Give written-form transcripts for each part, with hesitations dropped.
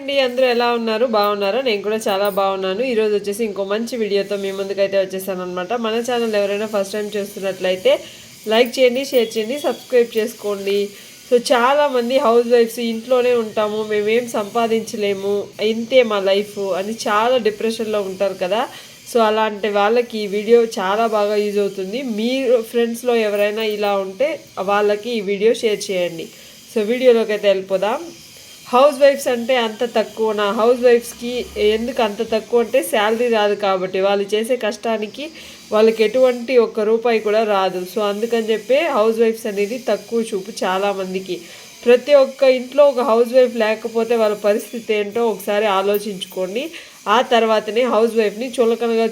అండి, అందరూ ఎలా ఉన్నారు? బాగున్నారా? నేను కూడా చాలా బాగున్నాను. ఈరోజు వచ్చేసి ఇంకో మంచి వీడియోతో మీ ముందుకైతే వచ్చేసాను అనమాట. మన ఛానల్ ఎవరైనా ఫస్ట్ టైం చూస్తున్నట్లయితే లైక్ చేయండి, షేర్ చేయండి, సబ్స్క్రైబ్ చేసుకోండి. సో చాలామంది హౌస్ వైఫ్స్ ఇంట్లోనే ఉంటాము, మేమేం సంపాదించలేము, ఇంతే మా లైఫ్ అని చాలా డిప్రెషన్లో ఉంటారు కదా. సో అలాంటి వాళ్ళకి ఈ వీడియో చాలా బాగా యూజ్ అవుతుంది. మీరు ఫ్రెండ్స్లో ఎవరైనా ఇలా ఉంటే వాళ్ళకి ఈ వీడియో షేర్ చేయండి. సో వీడియోలోకి అయితే వెళ్ళిపోదాం. హౌస్ వైఫ్స్ అంటే అంత తక్కువ, నా హౌస్ వైఫ్స్కి ఎందుకు అంత తక్కువ అంటే శాలరీ రాదు కాబట్టి, వాళ్ళు చేసే కష్టానికి వాళ్ళకి ఎటువంటి ఒక్క రూపాయి కూడా రాదు. సో అందుకని చెప్పి హౌస్ వైఫ్స్ అనేది తక్కువ చూపు చాలామందికి. ప్రతి ఒక్క ఇంట్లో ఒక హౌస్ వైఫ్ లేకపోతే వాళ్ళ పరిస్థితి ఏంటో ఒకసారి ఆలోచించుకోండి. ఆ తర్వాతనే హౌస్ వైఫ్ని చులకనగా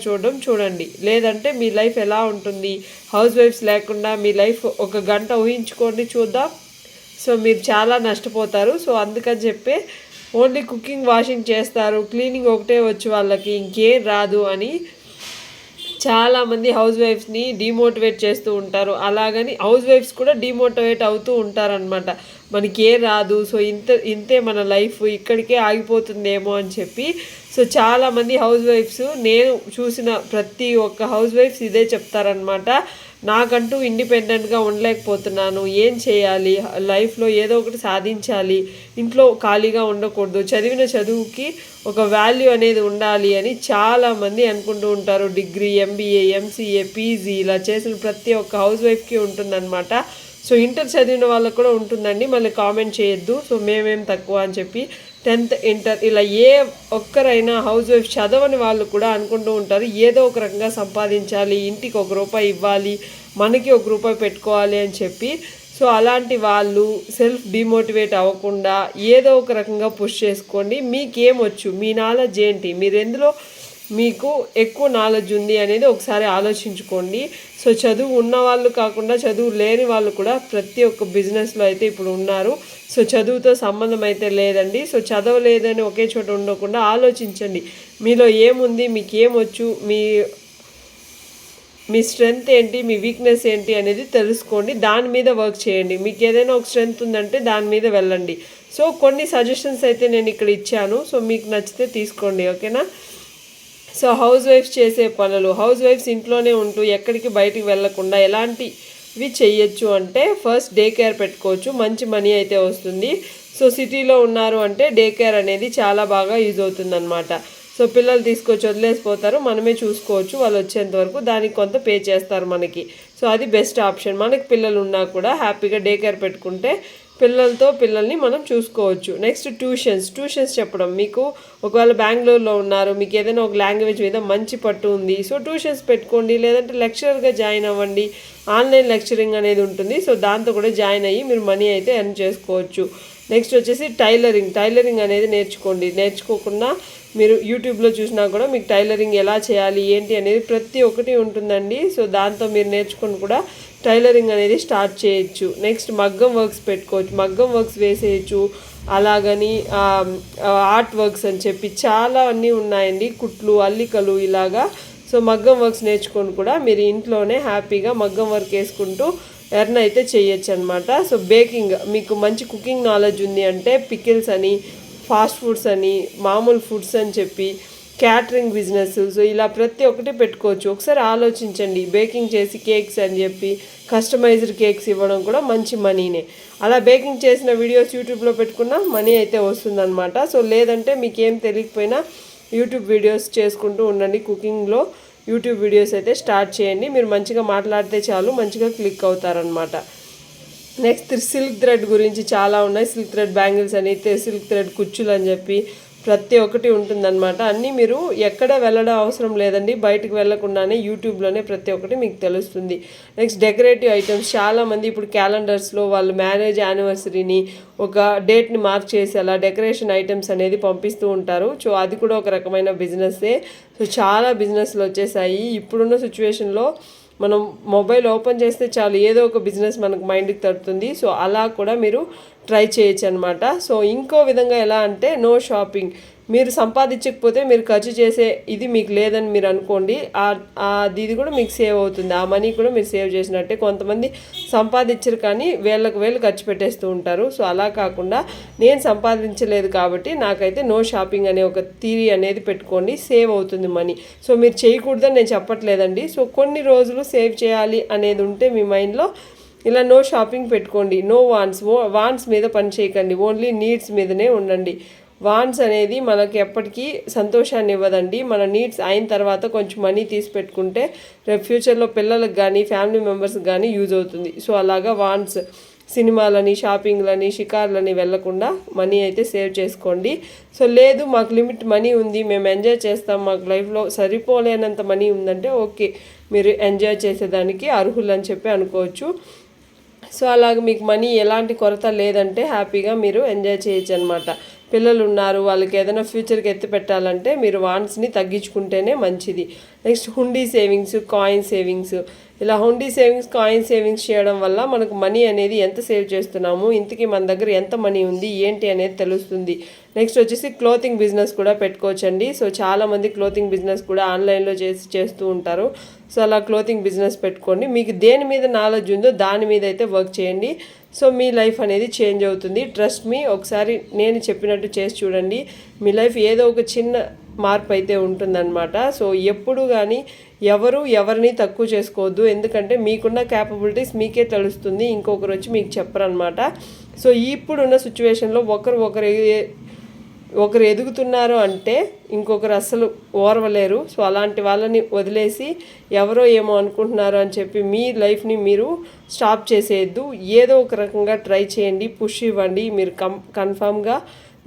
చూడండి. లేదంటే మీ లైఫ్ ఎలా ఉంటుంది, హౌస్ వైఫ్స్ లేకుండా మీ లైఫ్ ఒక గంట ఊహించుకోండి చూద్దాం. సో మీరు చాలా నష్టపోతారు. సో అందుకని చెప్పి ఓన్లీ కుకింగ్, వాషింగ్ చేస్తారు, క్లీనింగ్ ఒకటే వచ్చు, వాళ్ళకి ఇంకేం రాదు అని చాలామంది హౌస్ వైఫ్స్ని డిమోటివేట్ చేస్తూ ఉంటారు. అలాగని హౌస్ వైఫ్స్ కూడా డిమోటివేట్ అవుతూ ఉంటారనమాట. మనకి ఏ రాదు, సో ఇంతే మన లైఫ్, ఇక్కడికే ఆగిపోతుందేమో అని చెప్పి. సో చాలామంది హౌస్ వైఫ్స్, నేను చూసిన ప్రతి ఒక్క హౌస్ వైఫ్స్ ఇదే చెప్తారనమాట. నాకంటూ ఇండిపెండెంట్గా ఉండలేకపోతున్నాను, ఏం చేయాలి, లైఫ్లో ఏదో ఒకటి సాధించాలి, ఇంట్లో ఖాళీగా ఉండకూడదు, చదివిన చదువుకి ఒక వాల్యూ అనేది ఉండాలి అని చాలామంది అనుకుంటూ ఉంటారు. డిగ్రీ, ఎంబీఏ, ఎంసీఏ, పీజీ ఇలా చేసిన ప్రతి ఒక్క హౌస్ వైఫ్కి ఉంటుందన్నమాట. సో ఇంటర్ చదివిన వాళ్ళకు కూడా ఉంటుందండి, మళ్ళీ కామెంట్ చేయొద్దు సో మేమేం తక్కువ అని చెప్పి. 10th, ఇంటర్ ఇలా ఏ ఒక్కరైనా హౌస్ వైఫ్ చదవని వాళ్ళు కూడా అనుకుంటూ ఉంటారు, ఏదో ఒక రకంగా సంపాదించాలి, ఇంటికి ₹1 ఇవ్వాలి, మనకి ₹1 పెట్టుకోవాలి అని చెప్పి. సో అలాంటి వాళ్ళు సెల్ఫ్ డిమోటివేట్ అవ్వకుండా ఏదో ఒక రకంగా పుష్ చేసుకోండి. మీకేమొచ్చు, మీ నాలెడ్జ్ ఏంటి, మీరు ఎందులో మీకు ఎక్కువ నాలెడ్జ్ ఉంది అనేది ఒకసారి ఆలోచించుకోండి. సో చదువు ఉన్న వాళ్ళు కాకుండా చదువు లేని వాళ్ళు కూడా ప్రతి ఒక్క బిజినెస్లో అయితే ఇప్పుడు ఉన్నారు. సో చదువుతో సంబంధం అయితే లేదండి. సో చదవలేదని ఒకే చోట ఉండకుండా ఆలోచించండి, మీలో ఏముంది, మీకు ఏమొచ్చు, మీ స్ట్రెంగ్త్ ఏంటి, మీ వీక్నెస్ ఏంటి అనేది తెలుసుకోండి. దాని మీద వర్క్ చేయండి. మీకు ఏదైనా ఒక స్ట్రెంగ్త్ ఉందంటే దాని మీద వెళ్ళండి. సో కొన్ని సజెషన్స్ అయితే నేను ఇక్కడ ఇచ్చాను, సో మీకు నచ్చితే తీసుకోండి, ఓకేనా. సో హౌస్ వైఫ్స్ చేసే పనులు, హౌస్ వైఫ్స్ ఇంట్లోనే ఉంటూ ఎక్కడికి బయటికి వెళ్ళకుండా ఎలాంటివి చెయ్యొచ్చు అంటే, ఫస్ట్ డే కేర్ పెట్టుకోవచ్చు, మంచి మనీ అయితే వస్తుంది. సో సిటీలో ఉన్నారు అంటే డే కేర్ అనేది చాలా బాగా యూజ్ అవుతుంది అనమాట. సో పిల్లలు తీసుకొచ్చి వదిలేసిపోతారు, మనమే చూసుకోవచ్చు వాళ్ళు వచ్చేంత వరకు, దానికి కొంత పే చేస్తారు మనకి. సో అది బెస్ట్ ఆప్షన్. మనకి పిల్లలు ఉన్నా కూడా హ్యాపీగా డే కేర్ పెట్టుకుంటే పిల్లల్ని మనం చూసుకోవచ్చు. నెక్స్ట్ ట్యూషన్స్ చెప్పడం. మీకు ఒకవేళ బెంగళూరులో ఉన్నారు, మీకు ఏదైనా ఒక లాంగ్వేజ్ మీద మంచి పట్టు ఉంది, సో ట్యూషన్స్ పెట్టుకోండి, లేదంటే లెక్చరర్గా జాయిన్ అవ్వండి. ఆన్లైన్ లెక్చరింగ్ అనేది ఉంటుంది, సో దాంతో కూడా జాయిన్ అయ్యి మీరు మనీ అయితే ఎర్న్ చేసుకోవచ్చు. నెక్స్ట్ వచ్చేసి టైలరింగ్ అనేది నేర్చుకోకుండా మీరు యూట్యూబ్లో చూసినా కూడా మీకు టైలరింగ్ ఎలా చేయాలి ఏంటి అనేది ప్రతి ఒక్కటి ఉంటుందండి. సో దాంతో మీరు నేర్చుకుని కూడా టైలరింగ్ అనేది స్టార్ట్ చేయొచ్చు. నెక్స్ట్ మగ్గం వర్క్స్ పెట్టుకోవచ్చు, మగ్గం వర్క్స్ వేసేయచ్చు. అలాగని ఆర్ట్ వర్క్స్ అని చెప్పి చాలా అన్నీ ఉన్నాయండి, కుట్లు, అల్లికలు ఇలాగా. సో మగ్గం వర్క్స్ నేర్చుకొని కూడా మీరు ఇంట్లోనే హ్యాపీగా మగ్గం వర్క్ వేసుకుంటూ ఎర్న్ అయితే చేయొచ్చు అనమాట. సో బేకింగ్, మీకు మంచి కుకింగ్ నాలెడ్జ్ ఉంది అంటే పికిల్స్ అని, ఫాస్ట్ ఫుడ్స్ అని, మామూలు ఫుడ్స్ అని చెప్పి, క్యాటరింగ్ బిజినెస్, సో ఇలా ప్రతి ఒక్కటి పెట్టుకోవచ్చు. ఒకసారి ఆలోచించండి. బేకింగ్ చేసి కేక్స్ అని చెప్పి కస్టమైజ్డ్ కేక్స్ ఇవ్వడం కూడా మంచి మనీనే. అలా బేకింగ్ చేసిన వీడియోస్ యూట్యూబ్లో పెట్టుకున్న మనీ అయితే వస్తుందన్నమాట. సో లేదంటే మీకేం తెలియకపోయినా యూట్యూబ్ వీడియోస్ చేసుకుంటూ ఉండండి. కుకింగ్లో యూట్యూబ్ వీడియోస్ అయితే స్టార్ట్ చేయండి. మీరు మంచిగా మాట్లాడితే చాలు, మంచిగా క్లిక్ అవుతారనమాట. నెక్స్ట్ సిల్క్ థ్రెడ్ గురించి చాలా ఉన్నాయి. సిల్క్ థ్రెడ్ బ్యాంగిల్స్ అని, సిల్క్ థ్రెడ్ కుచ్చులు అని చెప్పి ప్రతి ఒక్కటి ఉంటుందన్నమాట. అన్నీ మీరు ఎక్కడ వెళ్ళడం అవసరం లేదండి, బయటకు వెళ్ళకుండానే యూట్యూబ్లోనే ప్రతి ఒక్కటి మీకు తెలుస్తుంది. Next decorative items. చాలామంది ఇప్పుడు క్యాలెండర్స్లో వాళ్ళు మ్యారేజ్ యానివర్సరీని ఒక డేట్ని మార్క్ చేసి అలా డెకరేషన్ ఐటమ్స్ అనేది పంపిస్తూ ఉంటారు. సో అది కూడా ఒక రకమైన బిజినెస్సే. సో చాలా బిజినెస్లు వచ్చేసాయి ఇప్పుడున్న సిచ్యువేషన్లో. మనం మొబైల్ ఓపెన్ చేస్తే చాలు ఏదో ఒక బిజినెస్ మనకు మైండ్కి తడుతుంది. సో అలా కూడా మీరు ట్రై చేయొచ్చు అనమాట. సో ఇంకో విధంగా ఎలా అంటే నో షాపింగ్. మీరు సంపాదించకపోతే మీరు ఖర్చు చేసే ఇది మీకు లేదని మీరు అనుకోండి, ఇది కూడా మీకు సేవ్ అవుతుంది, ఆ మనీ కూడా మీరు సేవ్ చేసినట్టే. కొంతమంది సంపాదించరు కానీ వేళ్ళు ఖర్చు పెట్టేస్తూ ఉంటారు. సో అలా కాకుండా నేను సంపాదించలేదు కాబట్టి నాకైతే నో షాపింగ్ అనే ఒక థియరీ అనేది పెట్టుకోండి, సేవ్ అవుతుంది మనీ. సో మీరు చేయకూడదని నేను చెప్పట్లేదండి. సో కొన్ని రోజులు సేవ్ చేయాలి అనేది ఉంటే మీ మైండ్లో ఇలా నో షాపింగ్ పెట్టుకోండి. నో వాన్స్ మీద పని చేయకండి, ఓన్లీ నీడ్స్ మీదనే ఉండండి. వాన్స్ అనేది మనకి ఎప్పటికీ సంతోషాన్ని ఇవ్వదండి. మన నీడ్స్ అయిన తర్వాత కొంచెం మనీ తీసి పెట్టుకుంటే రేపు ఫ్యూచర్లో పిల్లలకు కానీ ఫ్యామిలీ మెంబర్స్కి కానీ యూజ్ అవుతుంది. సో అలాగా వాన్స్, సినిమాలని, షాపింగ్లని, షికార్లని వెళ్ళకుండా మనీ అయితే సేవ్ చేసుకోండి. సో లేదు మాకు లిమిట్ మనీ ఉంది, మేము ఎంజాయ్ చేస్తాం, మాకు లైఫ్లో సరిపోలేనంత మనీ ఉందంటే ఓకే, మీరు ఎంజాయ్ చేసేదానికి అర్హులని చెప్పి అనుకోవచ్చు. సో అలాగ మీకు మనీ ఎలాంటి కొరత లేదంటే హ్యాపీగా మీరు ఎంజాయ్ చేయొచ్చు అనమాట. పిల్లలు ఉన్నారు, వాళ్ళకి ఏదైనా ఫ్యూచర్కి ఎత్తి పెట్టాలంటే మీరు వాన్స్ని తగ్గించుకుంటేనే మంచిది. నెక్స్ట్ హుండీ సేవింగ్స్, కాయిన్ సేవింగ్స్. ఇలా హుండీ సేవింగ్స్, కాయిన్ సేవింగ్స్ చేయడం వల్ల మనకు మనీ అనేది ఎంత సేవ్ చేస్తున్నాము, ఇంతకీ మన దగ్గర ఎంత మనీ ఉంది ఏంటి అనేది తెలుస్తుంది. నెక్స్ట్ వచ్చేసి క్లోతింగ్ బిజినెస్ కూడా పెట్టుకోవచ్చండి. సో చాలామంది క్లోతింగ్ బిజినెస్ కూడా ఆన్లైన్లో చేస్తూ ఉంటారు. సో అలా క్లోతింగ్ బిజినెస్ పెట్టుకోండి. మీకు దేని మీద నాలెడ్జ్ ఉందో దాని మీద అయితే వర్క్ చేయండి. సో మీ లైఫ్ అనేది చేంజ్ అవుతుంది. ట్రస్ట్ మీ, ఒకసారి నేను చెప్పినట్టు చేసి చూడండి, మీ లైఫ్ ఏదో ఒక చిన్న మార్పు అయితే ఉంటుందన్నమాట. సో ఎప్పుడు కానీ ఎవరిని తక్కువ చేసుకోవద్దు, ఎందుకంటే మీకున్న క్యాపబిలిటీస్ మీకే తెలుస్తుంది, ఇంకొకరు వచ్చి మీకు చెప్పరనమాట. సో ఇప్పుడున్న సిచ్యువేషన్లో ఒకరు ఎదుగుతున్నారు అంటే ఇంకొకరు అస్సలు ఓర్వలేరు. సో అలాంటి వాళ్ళని వదిలేసి ఎవరో ఏమో అనుకుంటున్నారు అని చెప్పి మీ లైఫ్ని మీరు స్టాప్ చేసేయద్దు. ఏదో ఒక రకంగా ట్రై చేయండి, పుష్ ఇవ్వండి, మీరు కన్ఫామ్గా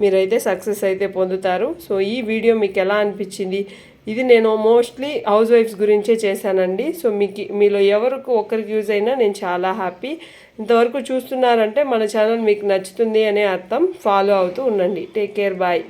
మీరైతే సక్సెస్ అయితే పొందుతారు. సో ఈ వీడియో మీకు ఎలా అనిపించింది? ఇది నేను మోస్ట్లీ హౌస్ వైఫ్స్ గురించే చేశానండి. సో మీలో ఒకరికి యూజ్ అయినా నేను చాలా హ్యాపీ. ఇంతవరకు చూస్తున్నారంటే మన ఛానల్ మీకు నచ్చుతుంది అనే అర్థం. ఫాలో అవుతూ ఉండండి. Take care, bye.